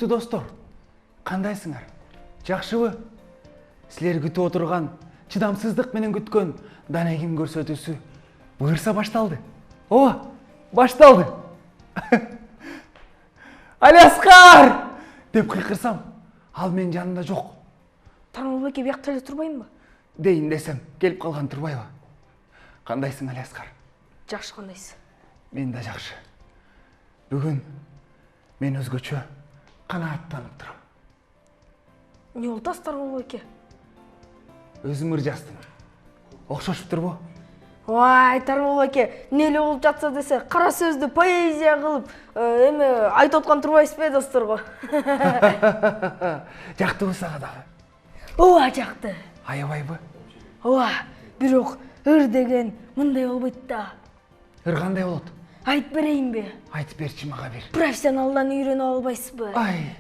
Сүйүктүү достор, кандайсыңар? Жакшыбы? Силер күтүп отурган, чыдамсыздык менен күткөн Данегим көрсөтүүсү буюрса башталды. Ооба, башталды. Алиаскар! Деп кыйкырсам, ал менин жанымда жок. Тармыл байке биякта эле турбайбы? Дейин десем, келип калган турбайбы? Кандайсың, Алиаскар? Жакшы, кандайсың? Мен да жакшы. Бүгүн мен өзгөчө канааттанып турам. Не болду Тармыл байке? Өзүм ыржастым. Окшошуптурбу? Ой, Тармыл байке, неле болуп жатса десе, кара сөздү поэзия кылып, эме айтып аткан турбайсызбы досторго? Жактыбы сага дагы? Ооба, жакты. Аябайбы? Ооба, бирок ыр деген мындай болбойт да. Ыр кандай болот? Айтып берейинби? Айтып берчи мага бир. Профессионалдан үйрөнүп албайсызбы? Ай,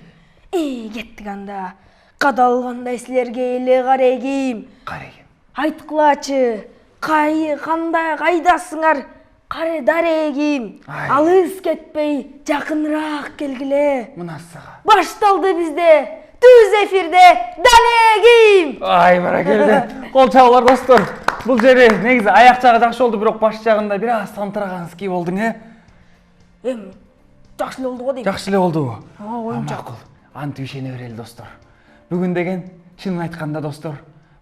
Кеттик анда. Кадалгандай силерге эле карегим. карегим. Айткылачы, кандай кайдасыңар? Каре дарегим. Ай. Алыс кетпей, жакыныраак келгиле. Мына сага. Башталды бизде. Түз эфирде Данегим. Ай, баракелде. Кол чабуулар достор. Бул жери негизи аяк жагы жакшы болду, бирок баш жагында бир аз тантыраганский болдуң, Эми жакшы эле болду го дейм. Жакшы эле болдубу? Оюнчак. Макул. Антип ишене берели достор. Бүгүн деген чынын айтканда достор,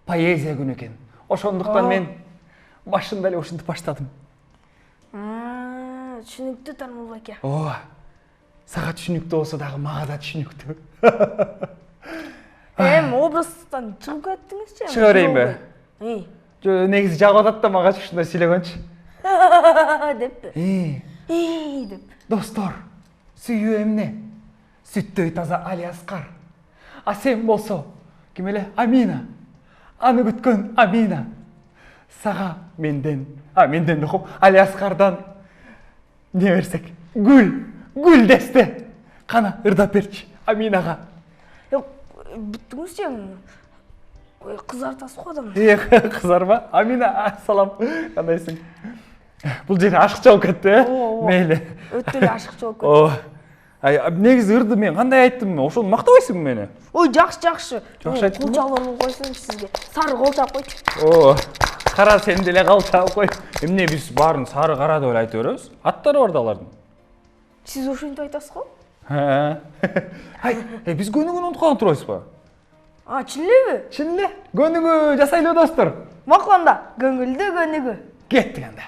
поэзия күнү экен. Ошондуктан мен башында эле ушинтип баштадым. Түшүнүктүү Тармыл байке. Ооба. Сага түшүнүктүү болсо дагы мага да түшүнүктүү. Эми образдан чыгып кеттиңизчи? Чыга берейинби? Жо, негизи жагып атат да мага ушундай сүйлөгөнчү. Деппи? Деп. Достор, сүйүү эмне? Сүттөй таза Алиаскар. А сен болсо, ким эле? Амина. Аны күткөн Амина. Сага менден окуп, Алиаскардан не берсек? Гүл десте. Кана ырдап берчи Аминага. Бүттүңүзчү? Кызартасыз го адам. Кызарба? Амина, салам. Кандайсың? Бул жери ашыкча болуп кетти, Мейли. Өтө эле ашыкча болуп кетти. Негизи ырды мен кандай айттым? Ошону мактабайсыңбы мени? Ой, жакшы. Жакшы айттым. Кулчаларымды койсоңчу сизге. Сары колчак койчу. О, кара сен деле калчак кой. Эмне биз баарын сары кара деп айтып беребиз? Аттары бар да алардын. Сиз ошентип айтасыз го? Биз көнүгүүнү унутуп калган турбайсызбы? Чын элеби? Чын эле. Көнүгүү жасайлы достор. Макул анда, көңүлдүү көнүгүү. Кеттик анда.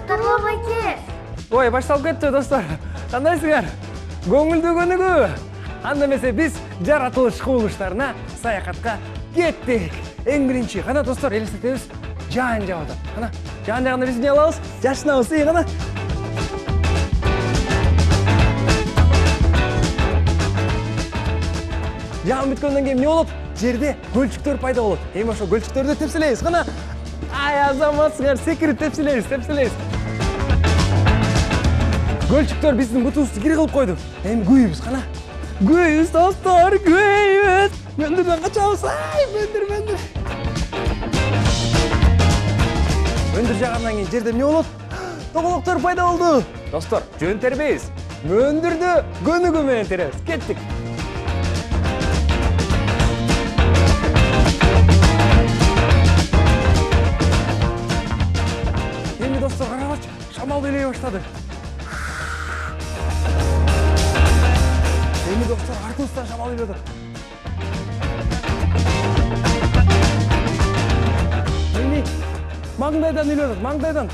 Тармыл байке. Ой, башталып кетти достор. Кандайсыңар? Көңүлдүү көнүгүү. Анда эмесе биз жаратылыш кубулуштарына саякатка кеттик. Эң биринчи, кана достор, элестетебиз. Жаан жаап атат. Кана, жаан жагында биз эмне алабыз? Жашынабыз, кана. Жаан бүткөндөн кийин эмне болот? Жерде көлчүктөр пайда болот. Эми ошо көлчүктөрдү тепселейбиз, кана. Ай, азаматсыңар, секирип тепселейбиз. Көлчүктөр биздин бутубузду кир кылып койду. Эми күйүбүз, кана. Күйүбүз достор, күйүбүз. Мөндүрдөн качабыз. Ай, мөндүр. Мөндүр жагандан кийин жерде эмне болот? Тоголоктор пайда болду. Достор, жөн тербейбиз. Мөндүрдү көнүгүү менен теребиз. Кеттик. Эми достор, карагачы, шамал белей баштады. Эми достор, артыбыздан шамал белеп атат. Эми маңдайдан үйлеп атат, маңдайдан.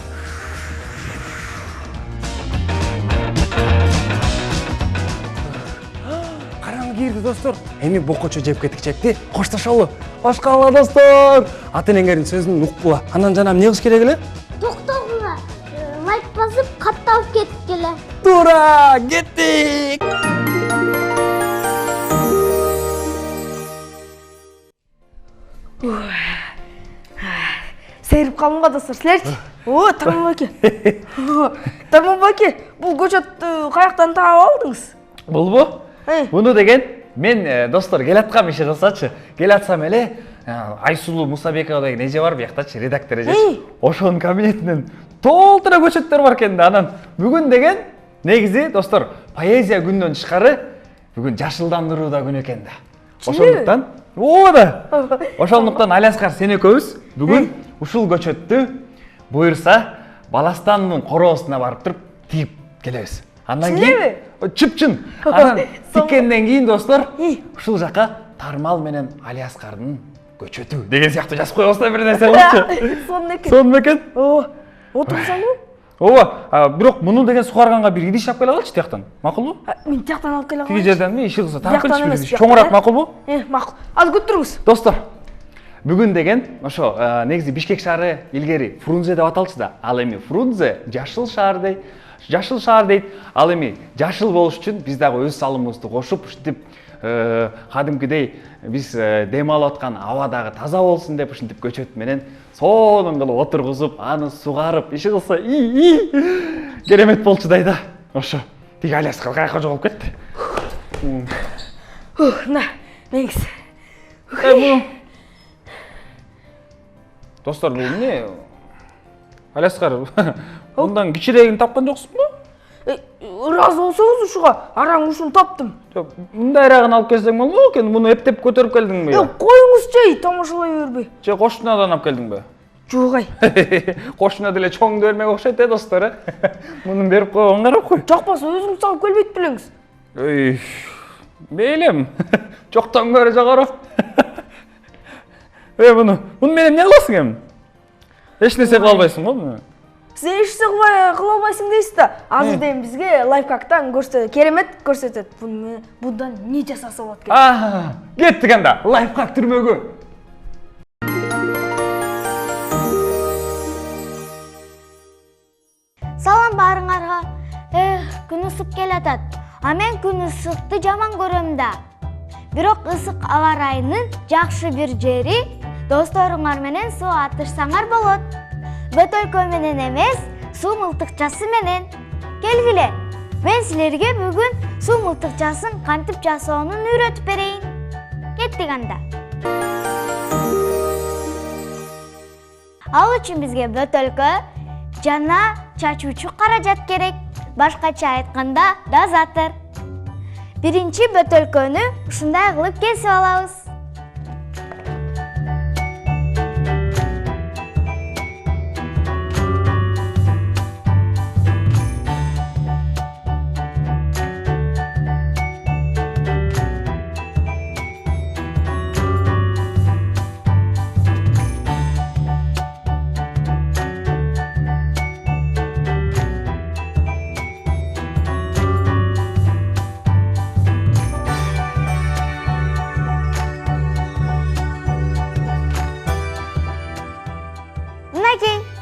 Караңгы кирди достор. Эми бокочо жеп кетикчекти. Коштошолу. Кош калгыла достор. Ата-энеңердин сөзүн уккула. Анан жана эмне кылыш керек эле? Токтогула. Лайк басып, катталып кеткиле. Туура, кеттик. Сейрип калдым го достор, силерчи? Тармыл байке. Тармыл байке, бул көчөттү каяктан таап алдыңыз? Булбу? Буну деген мен достор келаткам иши кылсачы. Келатсам эле Айсулуу Мусабекова деген эже бар биякчы, редактор эже. Ошонун кабинетинен толтура көчөттөр бар экен да. Анан бүгүн деген негизи достор поэзия күнүнөн тышкары бүгүн жашылдандырууда күн экен да. Ошондуктан ооба. Ошондуктан Алиаскар сен экөөбүз бүгүн ушул көчөттү буюрса Баластандын короосуна барып туруп тигип келебиз. Андан кийин чыпчын. Анан тиккенден кийин достор ушул жака Тармал менен Алиаскардын көчөтү деген сыяктуу жазып коебузда бир нерсе болчу. Сонун экен. Ооба. Отурсаңбы? Ооба, бирок муну деген сугарганга бир идиш алып келе калчы тияктан. Макулбу? Мен тияктан алып келе Тиги жерденби? Иши кылса таап Тияктан келчү. эмес, Чоңураак макулбу? Макул. Ал күттүрүңүз. Достор, бүгүн деген ошо негизи Бишкек шаары илгери Фрунзе деп аталчу да. Ал эми Фрунзе жашыл шаар дейт. Жашыл шаар дейт. Ал эми жашыл болуш үчүн биз дагы өз салымыбызды кошуп, ушинтип кадимкидей биз дем алып аткан аба дагы таза болсун деп ушинтип көчөт менен сонун кылып отургузуп, аны сугарып, иши кылса керемет болчудай да. Ошо. Тиги Алиаскар каяка жоголуп кетти. На, негиз. Достор, бул эмне? Алиаскар, мындан кичирээкин тапкан жоксуңбу? Ыраазы болсоңуз ушуга, араң ушуну таптым. Жок, мындайраагын алып келсең болбойт экен. Муну эптеп көтөрүп келдиңби? Коюңуз тамашалай бербей. Же кошунадан алып келдиңби? Жок ай. Кошуна деле чоңду бермек окшойт достор, Мунун берип койгон карап кой. Жакпаса өзүңүз алып келбейт белеңиз. Ой, мейлим. Жоктон көрө жогору. Муну менен эмне кыласың эми? Эч нерсе кыла албайсың го муну? Сиз эч нерсе кыла албайсың дейсиз да. Азыр дейм бизге лайфхактан керемет көрсөтөт. Bundan не жасаса болот экен? Кеттик анда. Лайфхак түрмөгү. Салам баарыңарга. Күн ысык келатат. А мен күн ысыкты жаман көрөм да. Бирок ысык аба ырайынын жакшы бир жери досторуңар менен суу атышсаңар болот. Бөтөлкө менен эмес, суу мылтыкчасы менен. Келгиле, мен силерге бүгүн суу мылтыкчасын кантип жасоонун үйрөтүп берейин. Кеттик анда. Ал үчүн бизге бөтөлкө жана чачуучу каражат керек. Башкача айтканда дозатор. Биринчи бөтөлкөнү ушундай кылып кесип алабыз.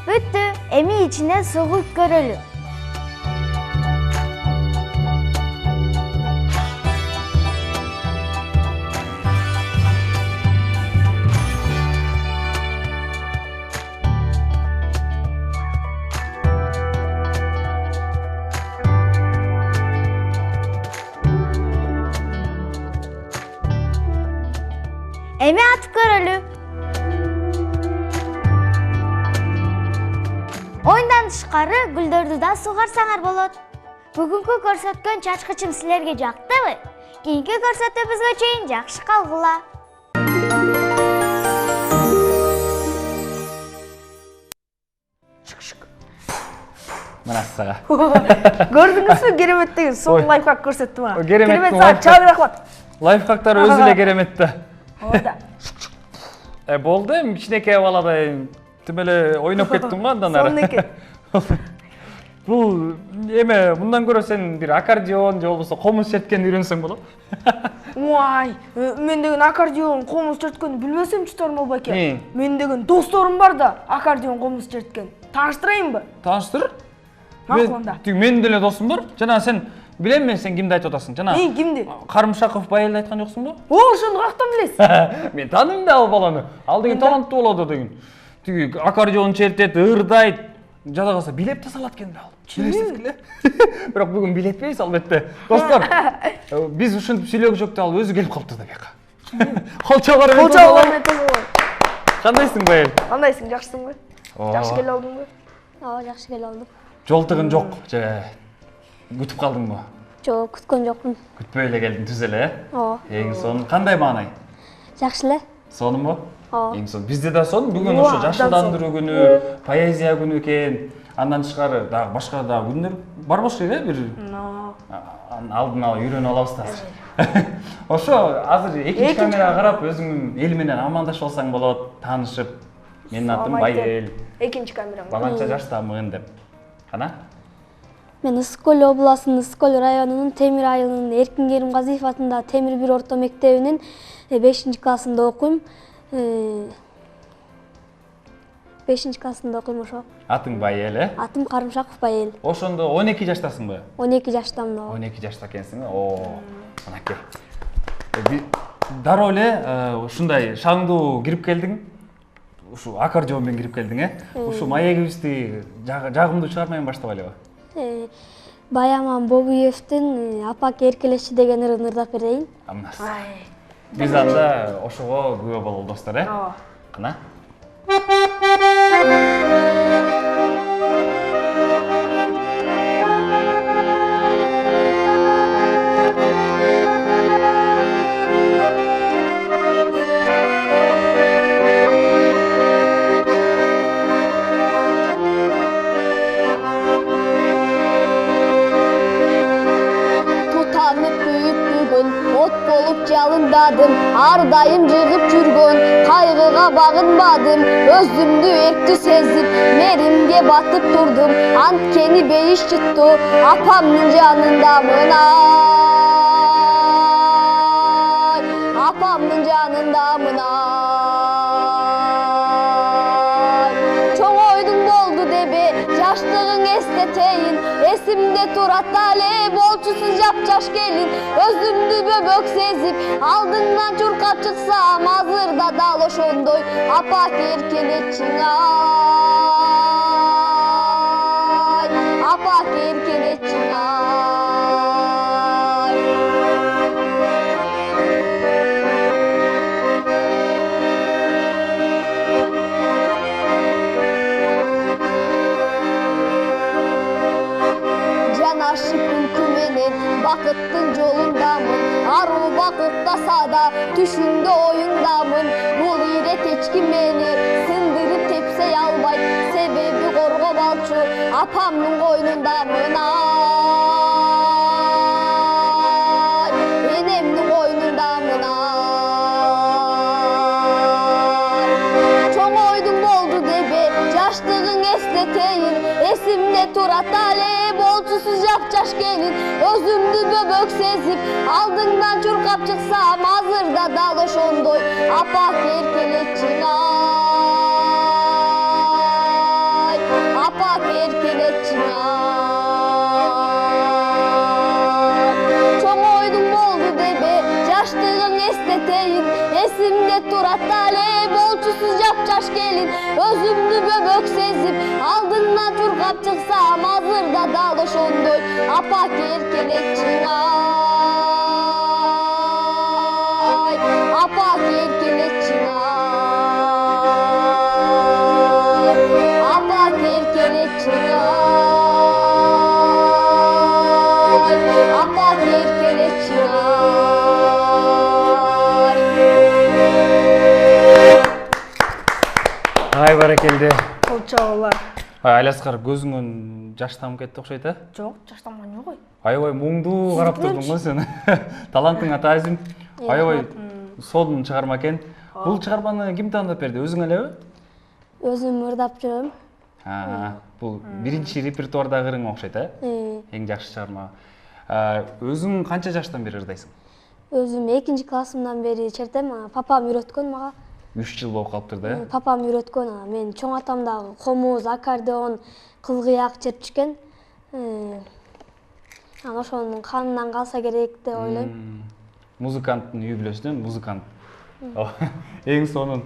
Бүттү, эми ичине согуп көрөлү. Эми атып көрөлү. Oyundan tышкары гүлдөрдү да сугарсаңар болот. Бүгүнкү көрсөткөн чачкычым силерге жактыбы? Кийинки көрсөтүүбүзгө чейин жакшы калгыла. Мына сага. Көрдүңүзбү кереметтеги сонун лайфхак көрсөттүм а. Керемет сага чалып рахмат. Лайфхактар өзү эле керемет да. Ооба. Болду эми кичинекей баладай тим эле ойноп кеттиң го андан ары. Сонун экен. Бул эме мындан көрө сен бир аккордеон же болбосо комуз черткенди үйрөнсөң болот. Ой, мен деген аккордеон комуз черткенди билбесем чытарым байке. Мен деген досторум бар да, аккордеон комуз черткен. Тааныштырайынбы? Тааныштыр. Макулда. Менин деле досум бар. Жана сен билем мен сен кимди айтып атасың? Жана кимди? Карымшаков Байелди айткан жоксуңбу? Ошону каяктан билесиз? Мен тааныйм да ал баланы. Ал деген таланттуу болот деген. Тиги аккордеон чертет, ырдайт. Жада калса билеп да салат экен да ал. Билесизби? Бирок бүгүн билетпейбиз албетте. Достор, биз ушинтип сүйлөгүчөктө ал өзү келип калыпты да бияка. Колчалар менен. Кандайсың Байел? Кандайсың, жакшысыңбы? Жакшы келе алдыңбы? Ооба, жакшы келе алдым. Жолтыгын жок же күтүп калдыңбы? Жок, күткөн жокмун. Күтпөй эле келдиң, түз эле, Ооба. Эң сонун кандай маанай? Жакшы эле. Сонунбу? Ооба. Эң сонун. Бизде да сонун. Бүгүн ошо жашылдандыруу күнү, поэзия күнү экен. Андан тышкары дагы башка дагы күндөр бар болуш керек, бир алдын ала үйрөнүп алабыз да. Ошо азыр экинчи камерага карап өзүңдүн эл менен амандашып алсаң болот, таанышып. Менин атым Байел. Экинчи камерам. Баланча жаштамын деп. Кана? Мен Ысык Көл областынын Ысык Көл районунун Темир айылынын Эркин Керимгазиев атындагы Темир 1 орто мектебинин 5-классында окуйм. 5-классында окуйм ошо. Атың Байел, э? Атым Карымшаков Байел. Ошондо 12 жаштасыңбы? 12 жаштамын. 12 жашта экенсиң. О, мынакей. Дароо эле ушундай шаңдуу кирип келдиң. Ушу аккордеон менен кирип келдиң, э? Ушу маегибизди жагымдуу чыгармайын баштабайлыбы? Баяман Бобуевдин Апак эркелешчи деген ырын ырдап берейин. Амнас. Биз анда ошого күбө бололу достор, э? Ооба. Кана? Жалындаdım, ардайым жығып жүргөн, кайгыга багынбадым, өзүмдү эрктүү сезип, меримге батып турдум, анткени бейиш жытту, апамдын жанындамын ай, апамдын жанындамын ай. Чоң ойдуң болду дебе, жаштыгың эстетейин, эсимде турат эле болчусуз жапжаш келин, өзүмдү бөбөк сезип, алдыңдан чуркап чыксам, азырда дал ошондой апак эркелечиң ай, апак эркелечиң ай. Жанашып күлкү менен бакыттын жолундамын, аруу бакыттаса да түшүндө оюңдамын. Бул ирет эч ким мени сындырып тепсей албайт, себеби коргоп алчу апамдын койнундамын ай, энемдин койнундамын ай. Чоң ойдуң болду дебе, жаштыгың эстетейин, эсимде турат эле болчусуз жапжаш келин, өзүмдү бөбөк сезип, алдыңдан чуркап чыксам, азырда дал ошондой апак эркелечиң ай, апак эркелечиң ай. Чоң ойдуң болду дебе, жаштыгың эстетейин, эсимде турат эле болчусуз жапжаш келин, өзүмдү бөбөк сезип, алдыңдан чуркап чыксам, азырда дал ошондой апак эркелечиң ай, апак эркелечиң ай, апак эркелечиң ай, апак эркелечиң ай. Ай баракелде. Колчоолар. Айласкар көзүңөн жаштанып кетти окшойт, э? Жок, жаштанган жок ой. Аябай муңдуу карап турдуң го сен. Талантыңа таазим. Аябай сонун чыгарма экен. Бул чыгарманы ким тандап берди? Өзүң элеби? Өзүм ырдап жүрөм. Бул биринчи репертуардагы ырың окшойт, э? Эң жакшы чыгарма. Өзүң канча жаштан бери ырдайсың? Өзүм 2-классымдан бери чертем, папам үйрөткөн мага. 3 жыл болуп калыптыр да, э? Папам үйрөткөн, мен чоң атам дагы комуз, аккордеон, кызгыяк чертишкен. Ошонун канынан калса керек деп ойлойм. Музыканттын үй бүлөсүнөн музыкант. Эң сонун.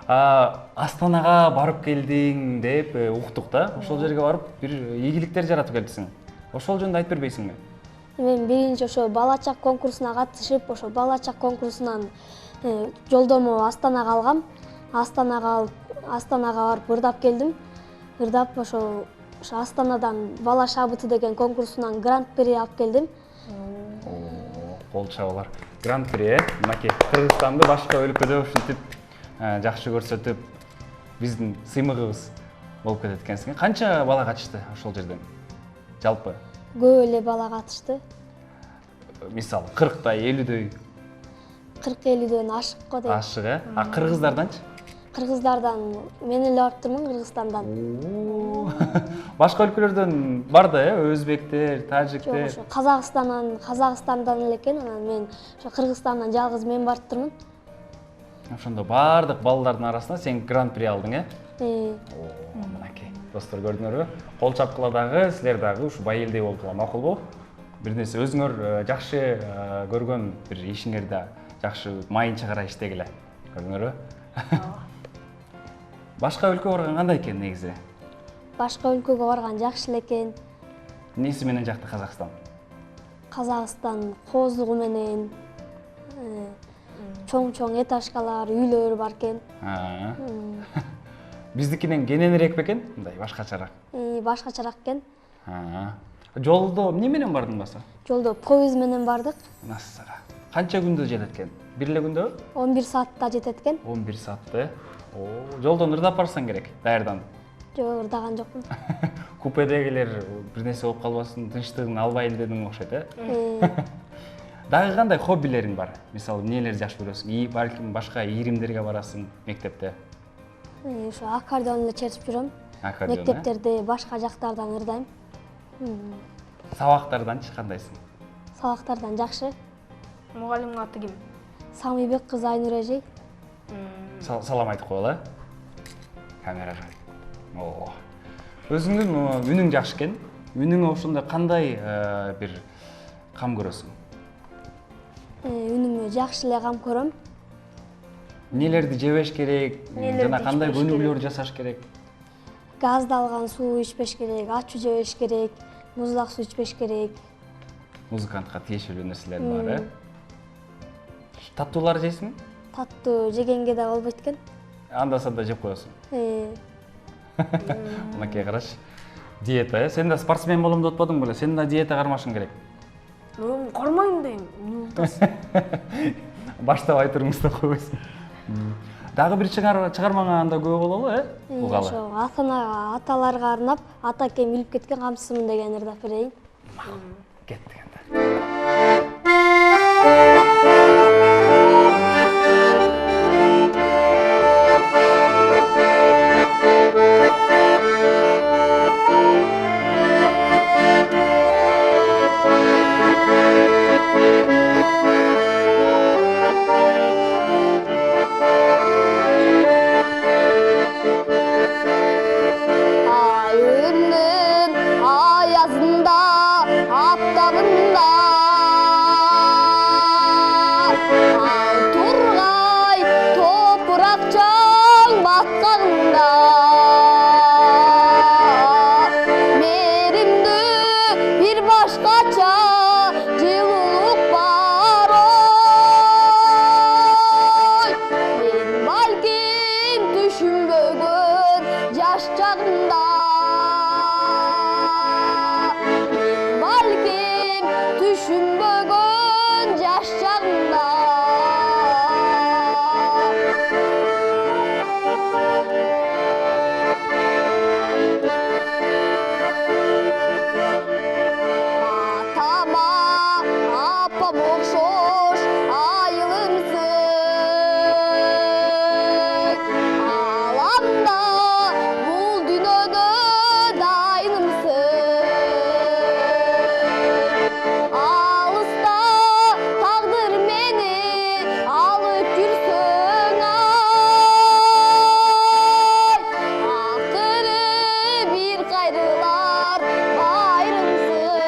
Астанага барып келдиң деп уктук да. Ошол жерге барып бир ийгиликтер жаратып келдиң. Ошол жөнүндө айтып бербейсиңби? Мен биринчи ошо балачак конкурсуна катышып, ошо балачак конкурсунан жолдомо Астанага алгам. Астанага барып ырдап келдим. Ырдап ошо Астанадан бала шабыты деген конкурсунан гран-при алып келдим. Кол чабуулар. Гран-при, мынакей Кыргызстанды башка өлкөдө ушинтип жакшы көрсөтүп, биздин сыймыгыбыз болуп кетет экенсиң. Канча бала катышты ошол жерден? Жалпы Көп эле бала катышты. мисалы 40тай, 50дөй 40-50дөн ашык го дейм. ашык, э? А кыргыздарданчы? Кыргыздардан мен эле барып турмун, Кыргызстандан. Башка өлкөлөрдөн бар да, өзбектер, Жок, тажиктер. ошо Казакстандан эле экен, анан мен ошо Кыргызстандан жалгыз мен барып турмун. Ошондо бардык балдардын арасында сен гран-при алдың, э? Мынакей. Достор көрдүңөрбү? Кол чапкыла дагы, силер дагы ушу бай элдей болдуңар, макулбу? Бир нерсе өзүңөр жакшы көргөн бир ишиңерде жакшы майынча карай иштегиле. Көрдүңөрбү? Башка өлкөгө барган кандай экен негизи? Башка өлкөгө барган жакшы эле экен. Неси менен жакты Казакстан? Казакстан коозугу менен чоң этажкалар, үйлөр бар экен. Биздикинен кененирээк бекен? Мындай башкачараак. Башкачараак экен. Жолдо эмне менен бардың баса? Жолдо поезд менен бардык. Насыра. Канча күндө жетет экен? Бир эле күндө? 11 саатта жетет экен. 11 саатты. Жолдон ырдап барсаң керек, даярданып. Жок, ырдаган жокмун. Купедегилер бир нерсе болуп калбасын, тынчтыгын албайын дедиң окшойт, э? Дагы кандай хоббилериң бар? Мисалы, эмнелерди жакшы көрөсүң? Балким башка ийримдерге барасың мектепте. Ошо аккордеон эле чертип жүрөм. Аккордеон. Мектептерде башка жактардан ырдайм. Сабактарданчы кандайсың? Сабактардан жакшы. Мугалимдин аты ким? Самыйбек кызы Айнур эжей. Салам айтып коелу, э? Камерага. Өзүңдүн үнүң жакшы экен. Үнүңө ошондой кандай бир кам көрөсүң? Үнүмө жакшы эле кам көрөм. Нелерди жебеш керек, жана кандай өнүгүүлөр жасаш керек? Газдалган суу ичпеш керек, ачуу жебеш керек, муздак суу ичпеш керек. Музыкантка тиешелүү нерселер бар, э? Таттуулар жейсиңби? Таттуу жегенге да болбойт экен. Анда-санда жеп коесуң. Мынакей караш. Диета, э? Сен да спортсмен болом деп атпадың беле? Сен да диета кармашың керек. Мен кармайм дейм. Эмне утасың? Баштап айтырыңыз да койбойсуң. Дагы бир чыгармаңа анда көп бололу, э? Бугалы. Ошо аталарга арнап, ата экен билип кеткен камсызмын деген ырдап берейин. Кеттик анда. Айымдын аязында, аптабында тургай топурак чаң баткагында мериңдүү бир башкача жылуулук бар ой. Мен балким түшүнбөгөн жаш чагымда, балким түшүнбөгөн жаш чагымда атама апам окшош айылымсың, аламда бул дүйнөдө дайынымсың. Алыста тагдыр мени алып жүрсөң ай, акыры бир кайрылар байрымсың.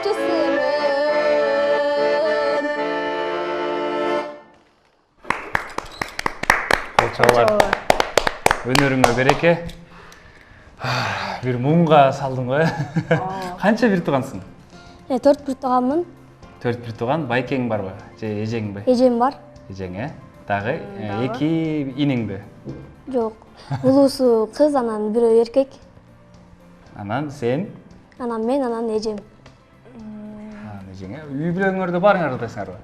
болчусумун. Чабалар. Өнөрүңө береке. Бир муңга салдың ғой. Канча бир туугансың? 4 бир тууганмын. 4 бир тууган, байкең барбы? Же эжең бе? Эжем бар. Эжең, Дагы 2 инеңби? Жок. Улуусу кыз, анан бирөө эркек. Анан сен? Анан мен, анан эжем. Эжең, үй бүлөңөрдө барыңар атасыңарбы?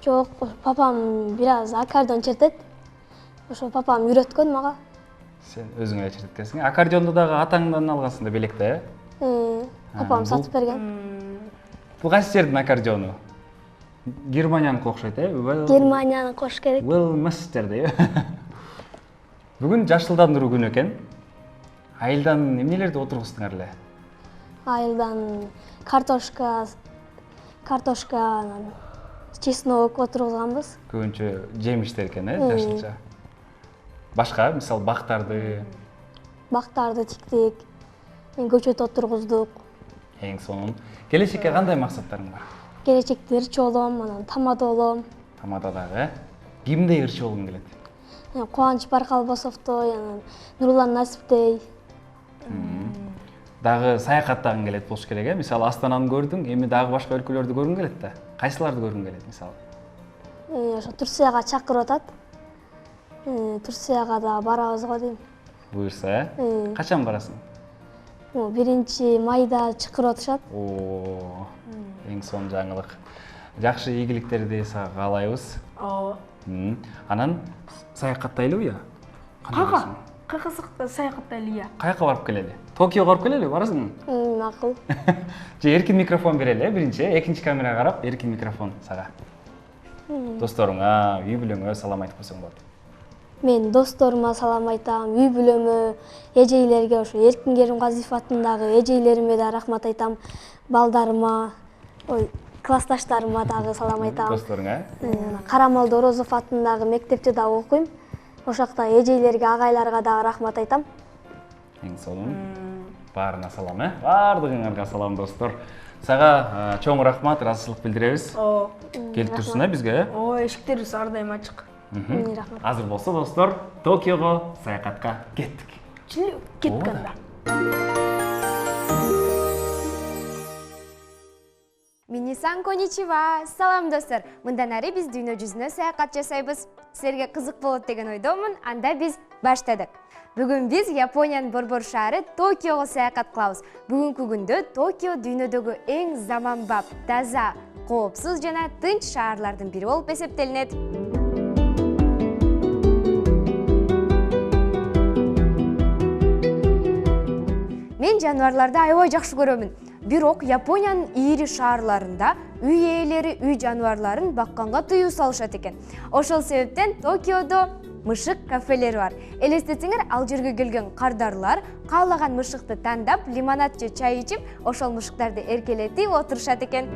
Жок, папам бир аз аккордеон чертет. Ошо папам үйрөткөн мага. Сен өзүң эле черткенсиң. Аккордеонду дагы атаңдан алгансың да белекте, Папам сатып берген. Бул кайсы жердин аккордеону? Германияныкы окшойт, Германияны кош керек. Well Master дейби. Бүгүн жашылдандыруу күнү экен. Айылдан эмнелерди отургуздуңар эле? Айылдан картошка, анан чеснок отургузганбыз. Көбүнчө жемиштер экен, жашылча. Башка, мисалы, бактарды тиктик, көчөт отургуздук. Эң сонун. Келечекке кандай максаттарың бар? Келечекте ырчы болом, анан тамада болом. Тамада дагы, кимдей ырчы болгуң келет? Кубаныч Баркалбосовдой, анан Нурлан Насиптей. Дагы саякаттагың келет болуш керек, Мисалы, Астананы көрдүң, эми дагы башка өлкөлөрдү көргүң келет да. Кайсыларды көргүң келет, мисалы? Ошо Турцияга чакырып атат. Турцияга да барабыз го дейм. Буюрса, качан барасың? 1-майда чакырып атышат. Эң сонун жаңылык. Жакшы ийгиликтерди сага каалайбыз. Анан саякаттайлыбы? Кайка саякаттайлы? Каяка барып келели? Токиого барып келели, барасыңбы? Макул. Же эркин микрофон берели, биринчи, экинчи камерага карап, эркин микрофон сага. Досторуңа, үй бүлөңө салам айтып койсоң болот. Мен досторума салам айтам, үй бүлөмө, эжейлерге, ошо Эркин Керимгазиев атындагы эжейлериме да рахмат айтам. Балдарыма, классташтарыма дагы салам айтам. Досторуңа? Карамалды Орозов атындагы мектепте да окуйм. Ошакта эжейлерге, агайларга дагы рахмат айтам. Эң сонун. Баарына салам, Баардыгыңарга салам, достор. Сага чоң рахмат, ыраазычылык билдиребиз. Келип турсуң бизге, Эшиктерибиз ар дайым ачык. Азыр болсо, достор, Токиого саякатка кеттик. Кеттик анда. Минисан, коничева. Салам, достор. Мындан ары биз дүйнө жүзүнө саякат жасайбыз. Силерге кызык болот деген ойдомун. Анда биз баштадык. Бүгүн биз Япониянын борбор шаары Токиого саякат кылабыз. Бүгүнкү күндө Токио дүйнөдөгү эң заманбап, таза, коопсуз жана тынч шаарлардын бири болуп эсептелинет. Мен жаныбарларды аябай жакшы көрөмүн. Бирок Япониянын ири шаарларында үй ээлери үй жаныбарларын бакканга тыюу салышат экен. Ошол себептен Токиодо мышык кафелери бар. Элестетсеңер, ал жерге келген кардарлар каалаган мышыкты тандап, лимонад же чай ичип, ошол мышыктарды эркелетип отурушат экен.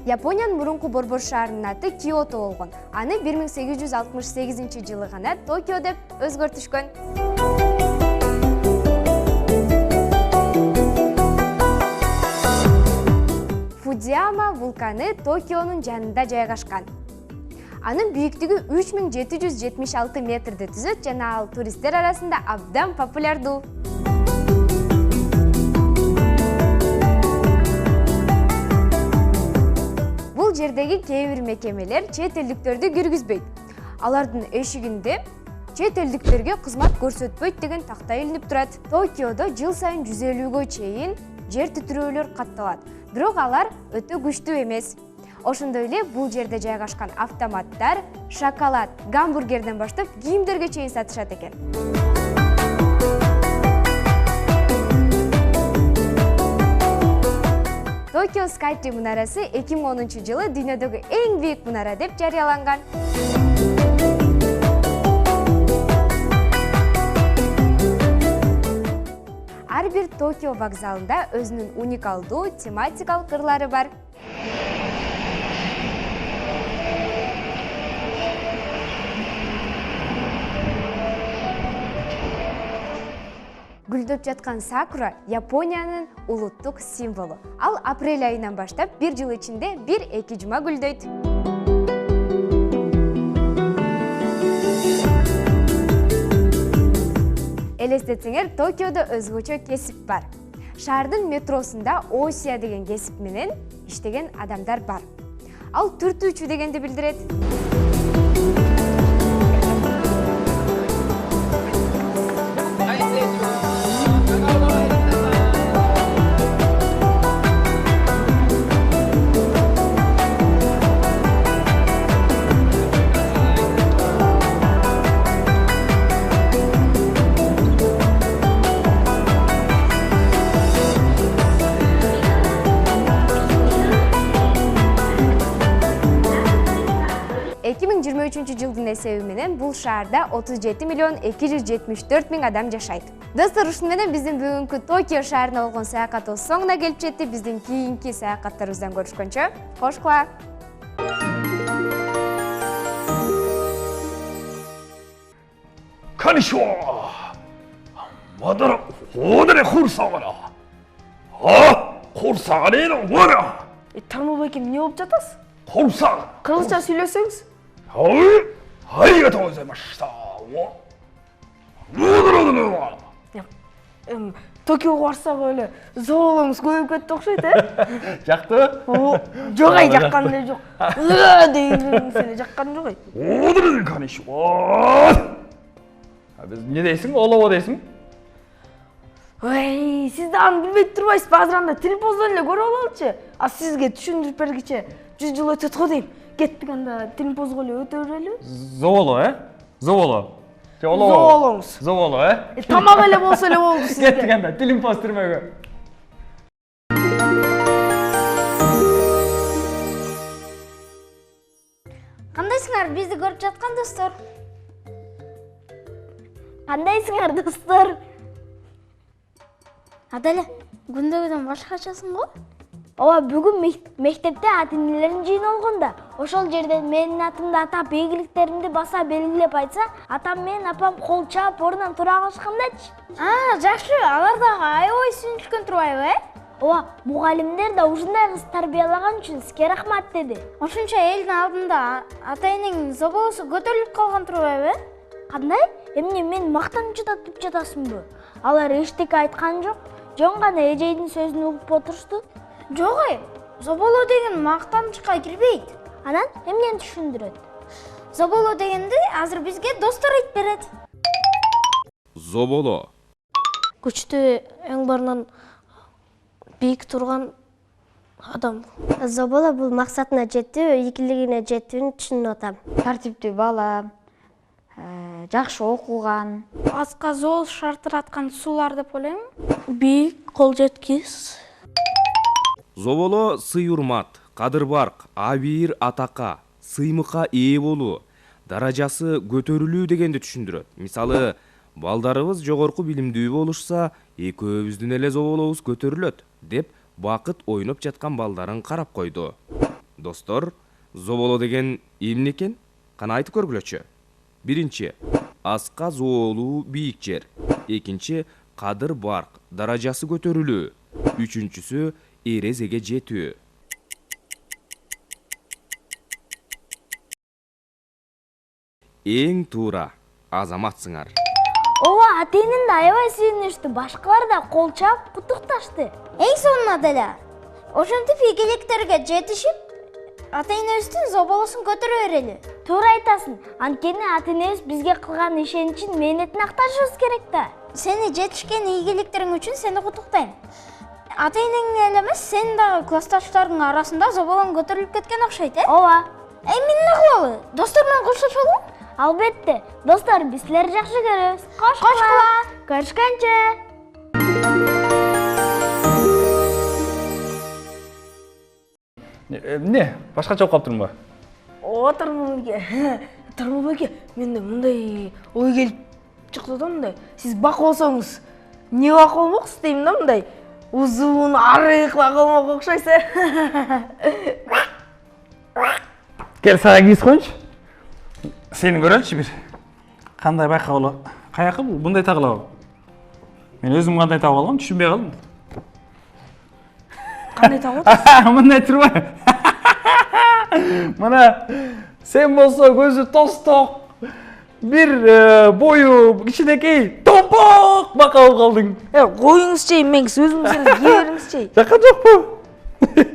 Япониянын мурунку борбор шаарынын аты Киото болгон. Аны 1868 гана Токио деп өзгөртүшкөн. Фудзияма вулканы Токионун жанында жайгашкан. Анын бийиктиги 3776 метрди түзөт жана ал туристтер арасында абдан популярдуу. Бул жердеги кээ бир мекемелер чет элдиктерди киргизбейт. Алардын эшигинде чет элдиктерге кызмат көрсөтпөйт деген такта илинип турат. Токиодо жыл сайын 150гө чейин жер титирөөлөр катталат. Бирок алар өтө күчтүү эмес. Ошондой эле бул жерде жайгашкан автоматтар шоколад, гамбургерден баштап кийимдерге чейин сатышат экен. Токио Skytree мунарасы 2010-жылы дүйнөдөгү эң бийик мунара деп жарыяланган. Ар бир Токио вокзалында өзүнүн уникалдуу тематикалык кырлары бар. Гүлдөп жаткан сакура Япониянын улуттук символу. Ал апрель айынан баштап бир жыл ичинде 1-2 жума гүлдөйт. Элестетсеңер, Токиодо өзгөчө кесип бар. Шаардын метросунда Осия деген кесип менен иштеген адамдар бар. Ал түртүүчү дегенди билдирет. Жылдын эсеби менен бул шаарда 37 миллион 274 миң адам жашайт. Достор, ушун менен биздин бүгүнкү Токио шаарына болгон саякатыбыз соңуна келип жетти. Биздин кийинки саякаттарыбыздан көрүшкөнчө, кош кула. Konnichiwa. Madara odere хуурсагара. Хуурсагара эне вара. Тармыл байке, эмне болуп жатасыз? Хуурсагара. Кыргызча сүйлөсөңүз. Аригато гозаймашта. Токиого барсак эле зоолоңуз көбөйүп кетти окшойт, Жактыбы? Жок, жаккан эле жок. Дейсиң эле жаккан жок. Одere konnichiwa. Биз эмне дейсиң? Олобо дейсиң? Ой, сиз да аны билбей турбайсыз. Азыр анда телепоздон эле көрүп алалычы. А сизге түшүндүрүп бергиче 100 жыл өтөт го дейм. Кеттик анда телепозго эле өтө берели. Зооло, Зооло. Зоолоңуз. Зооло, Тамак эле болсо эле болду сизге. Кеттик анда телепоз түрмөгө. Кандайсыңар, бизди көрүп жаткан достор? Кандайсыңар, достор? Аделе, күндөгүдөн башкачасың го? Ооба, бүгүн мектепте ата-энелерим жыйналганда, ошол жерде менин атымды атап, ийгиликтеримди баса белгилеп айтса, атам менен апам кол чаап ордунан тура калышкандачы. Жакшы, алар дагы аябай сүйүнүшкөн турбайбы, Ооба, мугалимдер да ушундай кыз тарбиялаган үчүн сизге рахмат деди. Ошончо элдин алдында ата-энеңдин зоболосу көтөрүлүп калган турбайбы? Кандай? Эмне мен мактанып жатып жатасыңбы? Алар эчтеке айткан жок. Жөн гана эжейдин сөзүн угуп отурушту. Жок, зоболо деген мактанычка кирбейт. Анан эмнени түшүндүрөт? Зоболо дегенди азыр бизге достор айтып берет. Зоболо. Күчтүү эң барынан бийик турган адам. Зоболо бул максатына жетүү, ийгилигине жетүүнү түшүнүп атам. Тартиптүү бала, жакшы окуган. Аска зоол шартыраткан суулар деп ойлойм. Бийик, кол жеткис. Зоболо сый урмат, кадыр барк, абийир атака, сыймыкка ээ болуу, даражасы көтөрүлүү дегенди түшүндүрөт. Мисалы, балдарыбыз жогорку билимдүү болушса, экөөбүздүн эле зоболобуз көтөрүлөт деп бакыт ойноп жаткан балдарын карап койду. Достор, зоболо деген эмне экен? Кана айтып көргүлөчү. Биринчи, аска зоолуу бийик жер. Экинчи, кадыр барк, даражасы көтөрүлүү. Үчүнчүсү, эрезеге жетүү. Эң туура, азаматсыңар. Ооба, ата-энем да аябай сүйүнүштү, башкалар да кол чаап куттукташты. Эң сонуна деле. Ошентип ийгиликтерге жетишип, ата-энебиздин зоболосун көтөрө берели. Туура айтасың. Анткени ата-энебиз бизге кылган ишеничин, мээнетин акташыбыз керек да. Сени жетишкен ийгиликтериң үчүн сени куттуктайм. Ата-энең эле эмес, сен дагы классташтарыңдын арасында зоболоң көтөрүлүп кеткен окшойт, Ооба. Эмне кылалы? Достор менен коштошолу? Албетте. Достор, биз силерди жакшы көрөбүз. Кош кула. Көрүшкөнчө. Эмне? Башкача окуп калыптырмынбы? Ооба, Тармыл байке, менде мындай ой келип чыкты да мындай. Сиз бак болсоңуз, эмне бак болмоксуз дейм да мындай. Узун, арык бак болмок окшойсуз. Кел, сага кийиз коюнчу. Сени көрөлүчү бир. Кандай байкалуу? Каякы бул? Мындай тагылабы? Мен өзім қандай таап алгам, түшүнбөй калдым. Кандай таап атасыз? Мындай турбайбы? Мына сен болсо көзү тосток, бир бою кичинекей, томпок бака болуп калдың. Коюңузчу, мен сөзүңүздү кие бериңизчи. Жакка жокпу?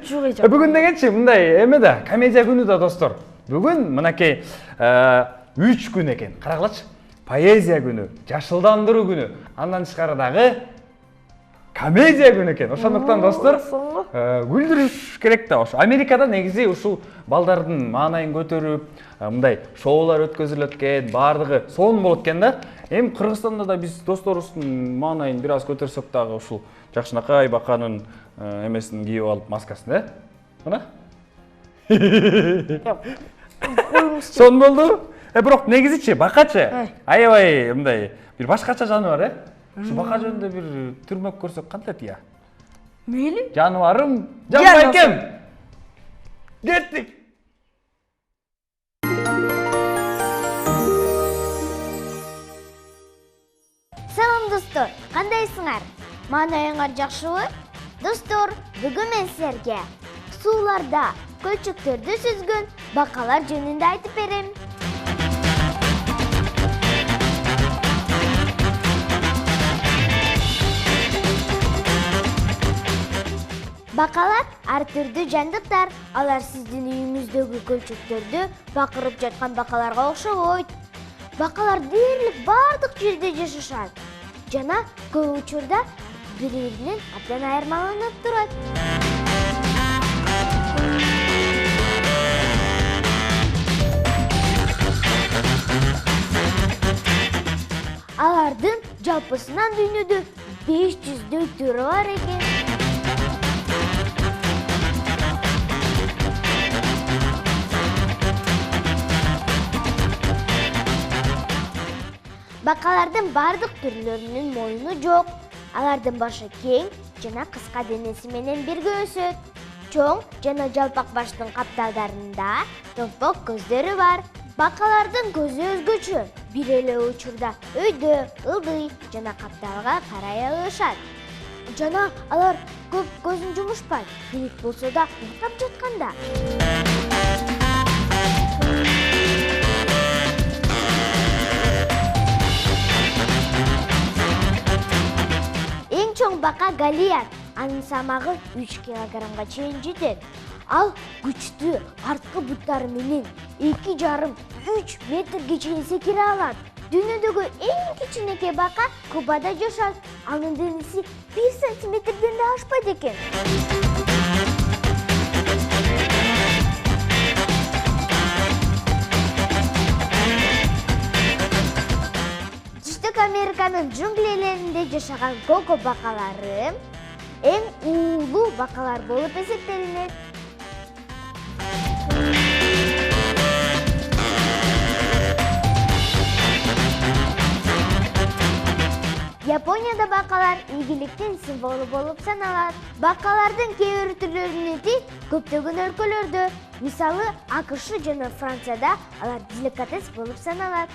Жок эже. Бүгүн дегенчи мындай эме да, комедия күнү да достор. Бүгүн мынакей 3 күн экен. Карагылачы. Поэзия күнү, жашылдандыруу күнү, андан тышкары дагы комедия күнү экен. Ошондуктан достор, күлдүрүш керек да. Ошо Америкада негизи ушул балдардын маанайын көтөрүп, мындай шоулар өткөзүлөт экен, баардыгы сонун болот экен да. Эми Кыргызстанда да биз досторубуздун маанайын бир аз көтөрсөк дагы ушул жакшынакай баканын эмесин кийип алып маскасын, Мына. Сонун болду. Бирок негизичи бакачы. Аябай мындай бир башкача жаны бар, Ушу бака жөнүндө бир түрмөк көрсөк кантет я? Мейли. Жаныбарым, жанбайкем. Кеттик. Салам достор, кандайсыңар? Маанайыңар жакшыбы? Достор, бүгүн мен силерге сууларда көлчөктөрдү сүзгөн бакалар жөнүндө айтып берем. Бакалар ар түрдүү жандыктар. Алар сиздин үйүңүздөгү көлчөктөрдү бакырып жаткан бакаларга окшобойт. Бакалар дээрлик бардык жерде жашашат. Жана көп учурда бири-биринен абдан айырмаланып турат. Алардын жалпысынан дүйнөдө 500 түрү бар экен. Бакалардын бардык түрлөрүнүн моюну жок. Алардын башы кең жана кыска денеси менен бирге өсөт. Чоң жана жалпак баштын капталдарында томпок көздөрү бар. Бакалардын көзү өзгөчө. Бир эле учурда өйдө, ылдый жана капталга карай алышат. Жана алар көп көзүн жумушпайт. Керек болсо да уктап жатканда. Эң чоң бака галият. Анын салмагы 3 килограммга чейин жетет. Ал күчтүү арткы буттары менен 2,5–3 метрге чейин секире алат. Дүйнөдөгү эң кичинекей бака Кубада жашат. Анын денеси 1 сантиметрден да ашпайт экен. Түштүк Американын джунглелеринде жашаган коко бакалары эң уулуу бакалар болуп эсептелинет. Японияда бакалар ийгиликтин символу болуп саналат. Бакалардын кээ бир түрлөрүнүн эти көптөгөн өлкөлөрдө, мисалы АКШ жана Францияда алар деликатес болуп саналат.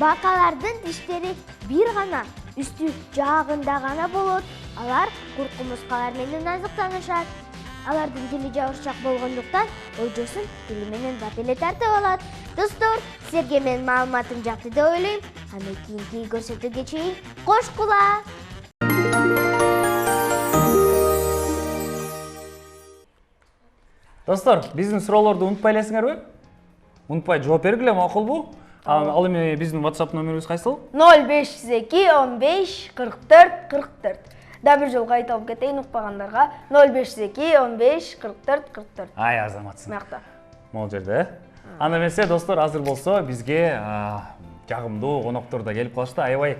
Бакалардын тиштери бир гана, үстү жаагында гана болот. Алар куркумускалар менен азыктанышат. Алардын тили жабышчак болгондуктан ойжосун тили менен бат эле тартып алат. Достор, силерге менин маалыматым жакты деп ойлойм. Аны кийинки көрсөтүүгө чейин кош кулаа. Достор, биздин суроолорду унутпай элесиңерби? Унутпай жооп бергиле, макулбу? Ал эми биздин WhatsApp номерибиз кайсыл? 0502 15 44 44. Да бир жолго айтып кетейин укпагандарга 0502 15 44 44. Ай, азаматсың. Мыякта. Могул жерде. Анда эмесе, достор, азыр болсо бизге жагымдуу коноктор да келип калышты. Аябай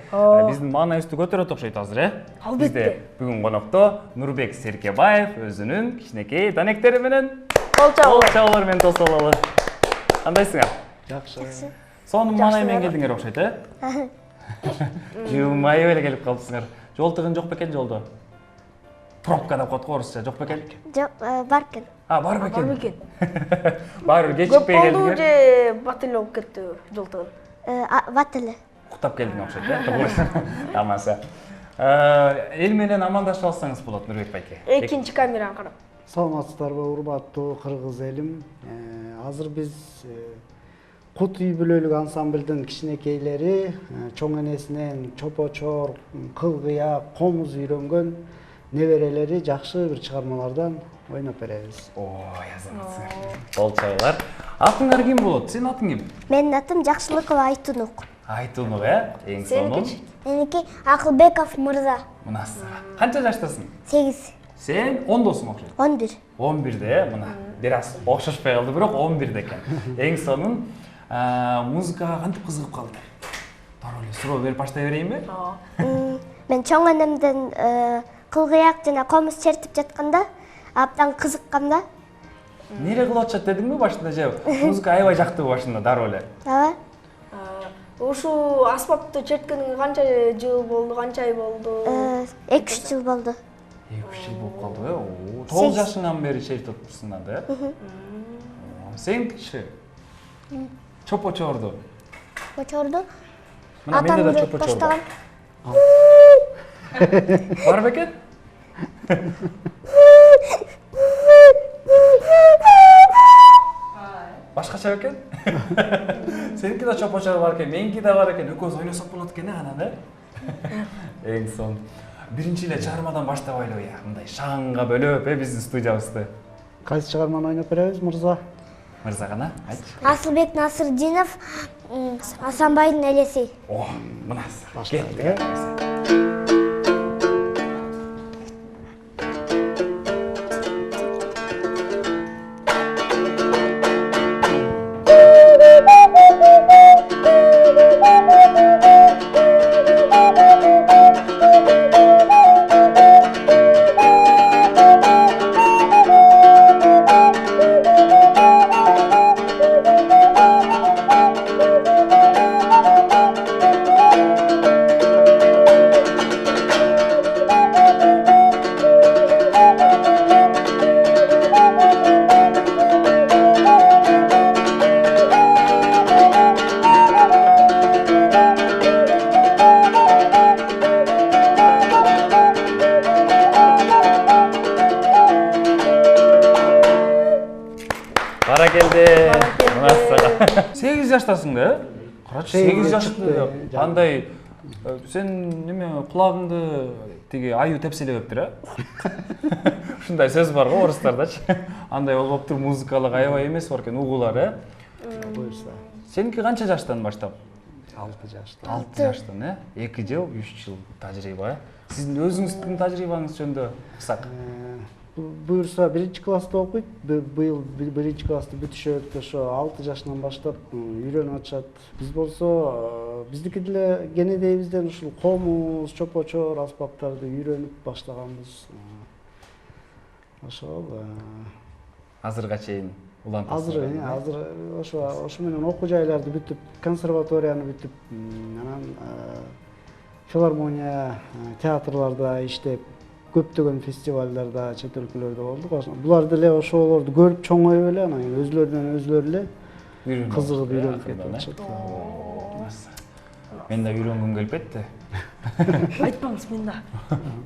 биздин маанайыбызды көтөрөт окшойт азыр, Албетте. Бизде бүгүн конокто Нурбек Серкебаев өзүнүн кичинекей данектери менен Кол чабуулар менен тосололу. Кандайсыңар? Жакшы. Сонун маанай менен келдиңер окшойт, Жумайып эле келип калыпсыңар. Жол тыгын жок бекен жолдо? Пробка деп коет го орусча, жок бекен? Жок, бар экен. Бар бекен. Бар бекен. Баары Көп кечикпей болду келдиңер. же батыл болуп кетти жолтогун? Бат эле. Куттап келдиң окшойт, э? Аманса. Эл менен амандашып алсаңыз болот, Нурбек байке. Экинчи камераны карап. Саламатсыздарбы, урматтуу кыргыз элим. Азыр биз Кут үй бүлөлүк ансамблдын кичинекейлери чоң энесинен чопочор, кылгыя, комуз үйрөнгөн неберелери жакшы бир чыгармалардан ойноп беребиз. Ой, азаматсың. Болчайлар. Атыңар ким болот? Сенин атың ким? Менин атым Жакшылыкова Айтунук. Айтунук, Эң сонун. Меники Акылбеков мырза. Мынасы. Канча жаштасың? 8, Сен 10досуң окшойт. 11. 11-де, мына. Бир аз окшошпой калды, бирок 11-де экен. Эң сонун. Музыкага кантип кызыгып калдың? Дароо эле суроо берип баштай берейинби? Мен чоң энемден кылгыяк жана комуз чертип жатканда абдан кызыккам да. Нере кылып атышат дедиңби башында же? Музыка аябай жактыбы башында дароо эле? Ооба. Ушул аспапты черткениңе канча жыл болду, канча ай болду? 2-3 жыл болду. 2-3 жыл болуп калды, э? 9 жашыңан бери чертип атыпсың да, э? Сенкичи? Чопочорду. Чопочорду. Мына менде да чопочор бар. Бар бекен? Башкача бекен? Сеники да чопочор бар экен, меники да бар экен. Экөөбүз ойносок болот экен, анан, э? Эң сонун. Биринчи эле чыгармадан баштабайлыбы, мындай шаңга бөлөп, биздин студиябызды. Кайсы чыгарманы ойноп беребиз, мырза? Мырза гана, айтчы. Асылбек Насырдинов, Асанбайдын элеси. О, мынасы. Баштайлы. Бара келди. Мынасы. 8 жаштасың да, э? Карачы 8 жашты. Кандай сен неме кулагыңды тиги аю тепселебептир, э? Ушундай сөз бар го орустардачы. Андай болуптур, музыкалык аябай эмес бар экен, угуулар, э? Буюрса. Сеники канча жаштан баштап? 6 жаштан. 6 жаштан, э? 2 жыл, 3 жыл тажрыйба, э? Сиздин өзүңүздүн тажрыйбаңыз жөнүндө кысак. Буюрса 1-чи класста окуйт. Быйыл 1-чи классты бүтүшөт, ошо 6 жашынан баштап үйрөнүп атышат. Биз болсо биздики деле кенедейибизден ушул комуз, чопочор аспаптарды үйрөнүп баштаганбыз. Ошол Азырга чейин улантасыз. Азыр ошо менен окуу жайларды бүтүп, консерваторияны бүтүп, анан филармония, театрларда иштеп, көптөгөн фестивалдарда, чет өлкөлөрдө болдук. Булар деле ошолорду көрүп чоңоюп эле, анан өзлөрүнөн өзлөрү эле кызыгып үйрөнүп кетип атышат. Мен да үйрөнгүм келип кетти. Айтпаңыз мен да.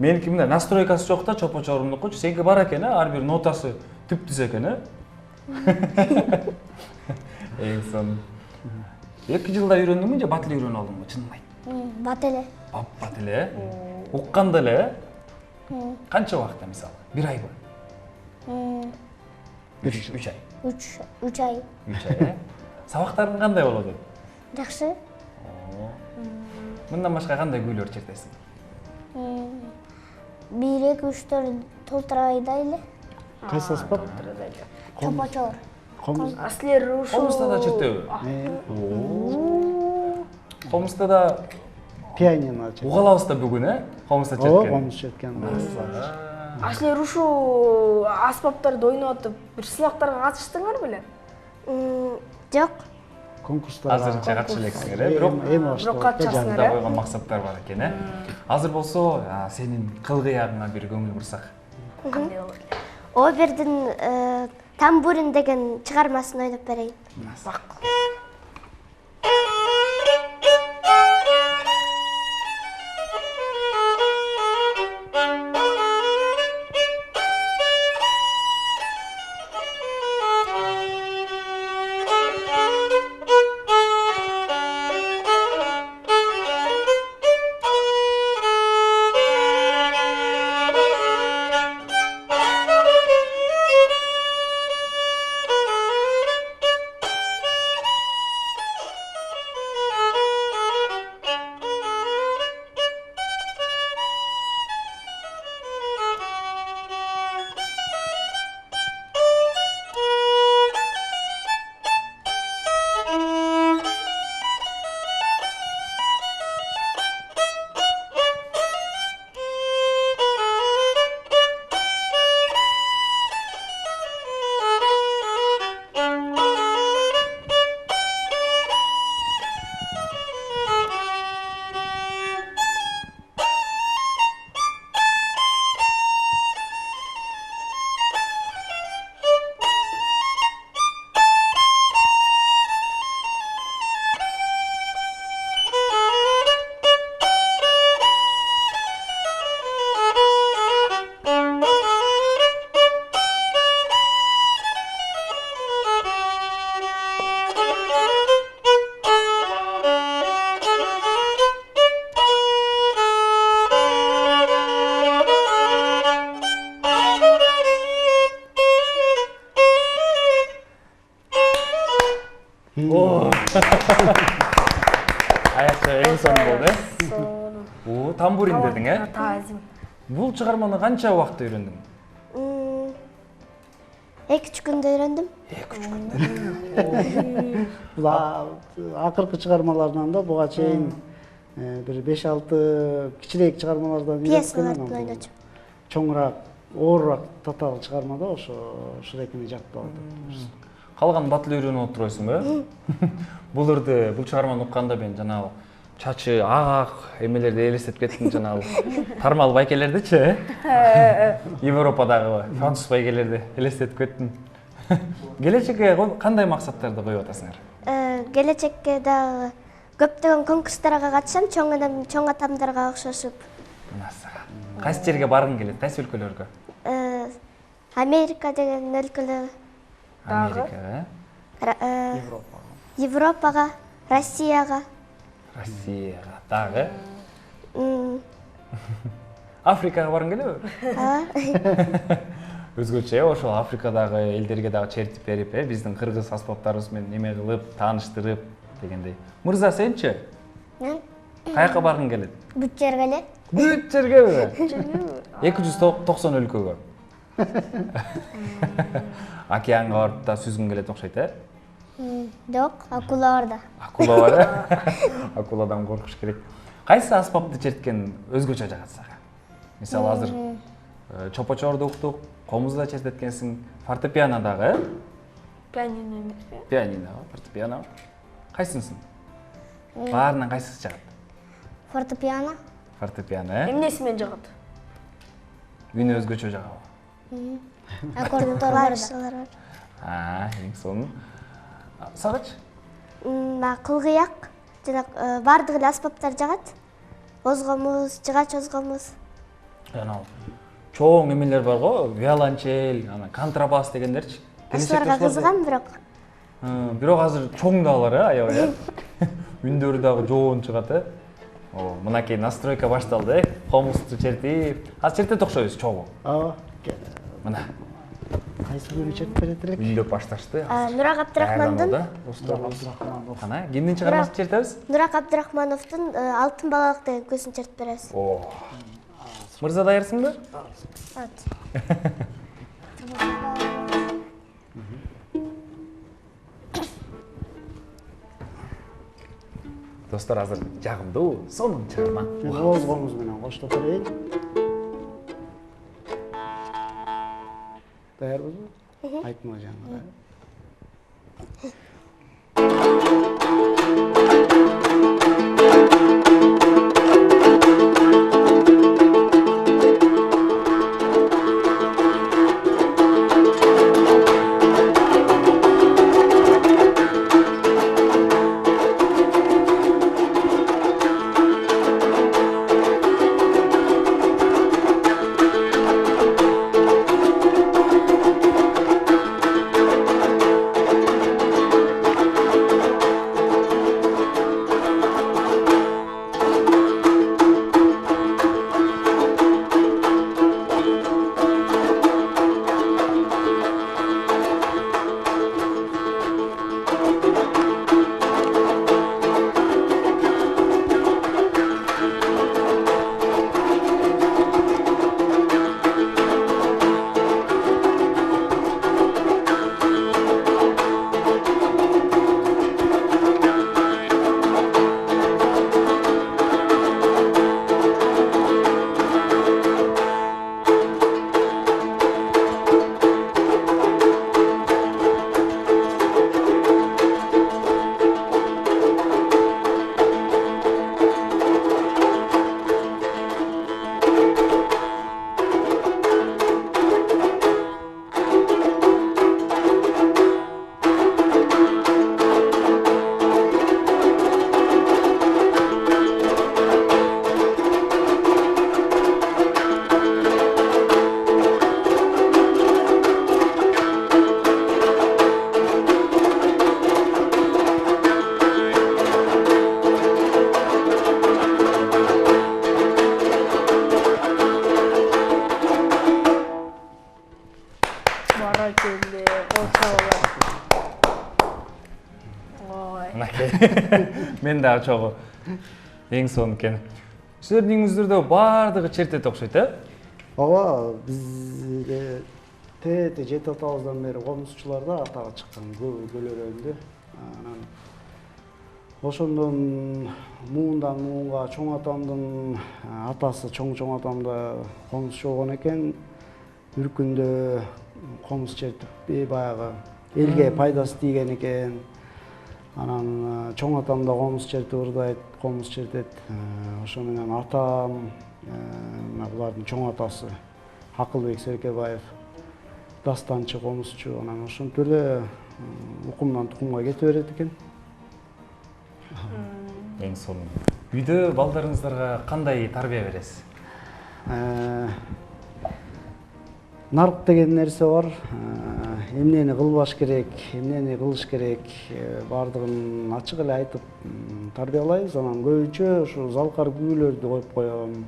Меники мындай настройкасы жок да, чопочорумдукучу. Сеники бар экен, ар бир нотасы түп-түз экен, э? Эң сонун. 2 жылда үйрөндүңбү же бат эле үйрөнүп алдыңбы, чынын айт? Бат эле. Бат эле, э? Укканда эле, э? Канча убакытта мисалы? 1 айбы? 3 ай. 3 ай. 3 ай, э? Сабактарың кандай болот? Жакшы. Мындан башка кандай күүлөр чертесиң? 1, 2, 3, 4 толтурайдай эле. Кайсы аспап? Чопочор. Комуз. Аслер ушул. Комузда да чертеби? Комузда да Пианино чертет. угалабыз да бүгүн, э? Комузда Ооба, черткен. комуз черткен. Аслер ушул аспаптарды ойноп атып, бир сынактарга катыштыңар беле? Жок. Конкурстарга. Азырынча катыша элексиңер, э? Бирок Бирок катышасыңар, жадында э? койгон максаттар бар экен, э? Азыр болсо сенин кылгыягыңа бир көңүл бурсак. Кандай болот эле? Обердин тамбурин деген чыгармасын ойноп берейин. Аякча эң сонун болду, э? Тамбурин дедиң, э? Тазим. Бул чыгарманы канча убакытта үйрөндүң? 2-3 күндө үйрөндүм. Бул акыркы чыгармаларынан да буга чейин бир 5-6 кичирээк чыгармалардан Пьесаларды ойночум. чоңураак, оорураак татаал чыгармада ошол жактап атат. Калган батыл үйрөнүп отуройсуңбу, э? Бул чыгарманы укканда мен жанагы чачы ак эмелерди элестетип кеттим, жанагы тармал байкелердичи, э? Европадагы француз байкелерди элестетип кеттим. Келечекке кандай максаттарды коюп атасыңар? Келечекке дагы көптөгөн конкурстарга катышам, чоң атамдарга окшошуп. Кайсы жерге баргың келет? Кайсы өлкөлөргө? Америка деген өлкөлөр, Америкага, Европага, Россияга, дагы? Африкага баргың келеби? Өзгөчө ошол Африкадагы элдерге дагы чертип берип, биздин кыргыз аспаптарыбыз менен неме кылып, тааныштырып дегендей. Мырза, сенчи? Каяка баргың келет? бүт жерге эле. Бүт жергеби? 290 өлкөгө. Океанга барып да сүзгүң келет окшойт, э? Жок, акула бар да. Акула бар, э? Акуладан коркуш керек. Кайсы аспапты черткен өзгөчө жагат сага? Мисалы азыр чопочорду уктук, комузда чертеткенсиң, фортепиано дагы, э? Пианино эмеспи? Пианино, фортепиано. Кайсынсың? Баарынан кайсысы жагат? Фортепиано. Фортепиано, э? Эмнеси менен жагат? Үн өзгөчө жагабы? Аккордун клавишалары бар. Эң сонун. Сагачы? Кылгыяк, жана бардык эле аспаптар жагат. Озгомуз, жыгач озгомуз. Жанагы чоң эмелер бар го, виолончель, контрабас дегендерчи. Ошолорго кызыгам, Бирок азыр чоң да бар, аябай, э? Үндөрү дагы жоон чыгат, э? Мынакей настройка башталды, э? Комузду чертип. Азыр чертет окшойбуз чогуу. Мына. Кайсы күнү чертип берет элек? Үндөп башташты. Нурак Абдрахмандын. Кана, кимдин чыгармасын чертебиз? Нурак Абдрахмановдун Алтын балалык деген көзүн чертип беребиз. Мырза даярсыңбы? Достор, азыр жагымдуу, сонун чыгарма. Озгомуз менен коштоп берейин. Даярбызбы? Айтма жаңы. Мен дагы чогуу. Эң сонун экен. Силердин үйүңүздөрдө баардыгы чер этет окшойт, Ооба, биз тете жети атабыздан бери комузчулар да атага чыккан көлөрөндө. Анан ошондон муундан муунга чоң атамдын атасы чоң атамда комузчу болгон экен. Бир күндө комуз чертип баягы элге пайдасы тийген экен. Анан чоң атам да комуз чертип ырдайт, комуз чертет. Ошо менен атам, булардын чоң атасы Акылбек Серкебаев дастанчы, комузчу. Анан ошентип эле укумдан тукумга кете берет экен. Эң сонун. Үйдө балдарыңыздарга кандай тарбия бересиз? Нарк деген нерсе бар. Эмнени кылбаш керек, эмнени кылыш керек, бардыгын ачык эле айтып тарбиялайбыз. Анан көбүнчө ушу залкар күйлөрдү коюп коем.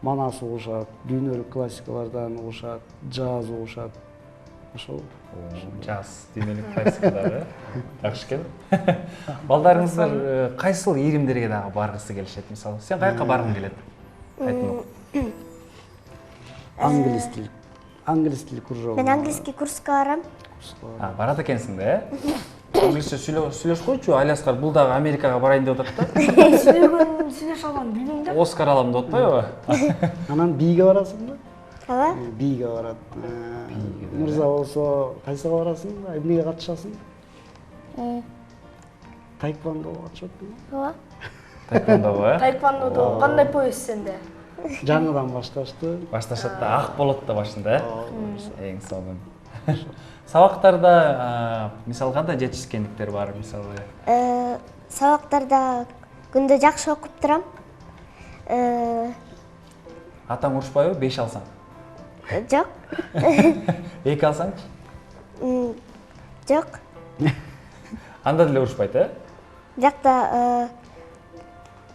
Манас угушат, дүйнөлүк классикалардан угушат, джаз угушат. Ошол. Джаз, дүйнөлүк классикалар, жакшы экен. Балдарыңыздар кайсыл ийримдерге дагы баргысы келишет? Мисалы, сен каяка баргың келет? Айтыңыз. Англис тили кружогу. Мен английский курска барам. Барат экенсиң да, англисче сүйлөшүп койчу, Алиаскар бул дагы Америкага барайын деп атат да. Сүйлөшө алам билбейм да. Оскар алам деп атпайбы? Анан бийге барасың да? Ооба. Бийге барат. Мырза болсо кайсыга барасың? Эмнеге катышасың? Таэквондого катышат. Ооба. Таэквондого, Таэквондодо кандай пояс сенде? Жаңыдан башташты. Башташат да, ак болот да башында. Эң сонун. Сабактарда мисалы кандай жетишкендиктер бар, мисалы? Сабактарда күндө жакшы окуп турам. Атаң урушпайбы 5 алсаң? Жок. 2 алсаңчы? Жок. Анда деле урушпайт, Жакта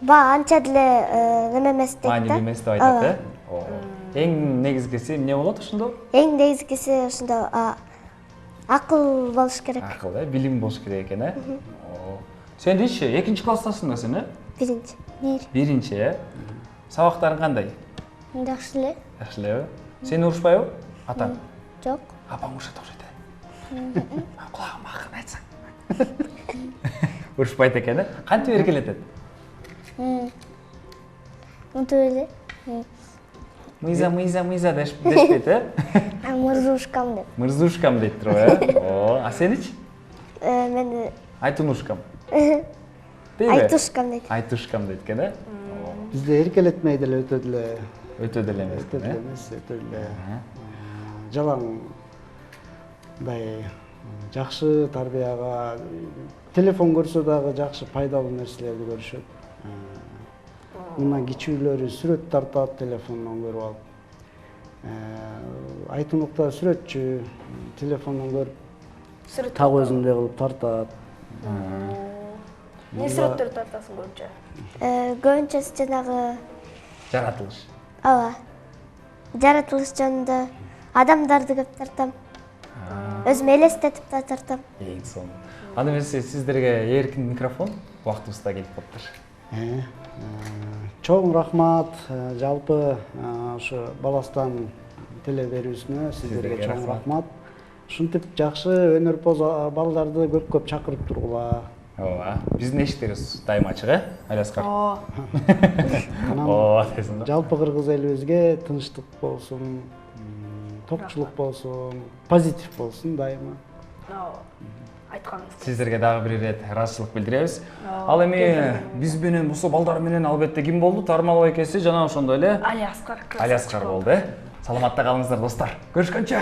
анча деле неме эмес дейт да. Маанилүү эмес деп айтат, Эң негизгиси эмне болот ошондо? Эң негизгиси ошондо акыл болуш керек. Акыл, билим болуш керек экен, Сен дейчи, 2-нчи класстасың да сен, Биринчи. Биринчи, Сабактарың кандай? Жакшы эле. Жакшы элеби? Сени урушпайбы? Атаң? Жок. Апаң урушат окшойт. Кулагыма акын айтсаң. Урушпайт экен, Кантип эркелетет? Мынтип эле. Мыйза дешпейт, Мырзушкам деп. Мырзушкам дейт турбу, А сеничи? Мен Айтунушкам. Айтушкам дейт. Айтушкам дейт экен, Бизде эркелетмей деле өтө деле. Өтө деле эмес Өтө деле эмес, өтө деле. Жалаң мындай жакшы тарбияга телефон көрсө дагы жакшы пайдалуу нерселерди көрүшөт. Мына кичүүлөрү сүрөт тартат телефондон көрүп алып. Айтунукта сүрөтчү телефондон көрүп так өзүндөй кылып тартат. Не сүрөттөрдү тартасың көбүнчө? Көбүнчөсү жанагы Жаратылыш. ооба. Жаратылыш жөнүндө адамдарды көп тартам. Өзүмө элестетип да тартам. Эң сонун. Анда эмесе сиздерге эркин микрофон, убактыбыз да келип калыптыр. Чоң рахмат, жалпы ошо баластан теле берүүсүнө сиздерге чоң рахмат. Ушинтип жакшы өнөрпоз балдарды көп чакырып тургула. Ооба, биздин эшиктерибиз дайыма ачык, Алиаскар. Жалпы кыргыз элибизге тынчтык болсун, топчулук болсун, позитив болсун дайыма. Айтканыңыз. Сиздерге дагы бир ирет ыраазычылык билдиребиз. Ал эми биз менен бусу балдар менен албетте ким болду? Тармалбай экеси жана ошондой эле Алиаскар. Алиаскар болду, Саламатта калыңыздар достор. Көрүшкөнчө.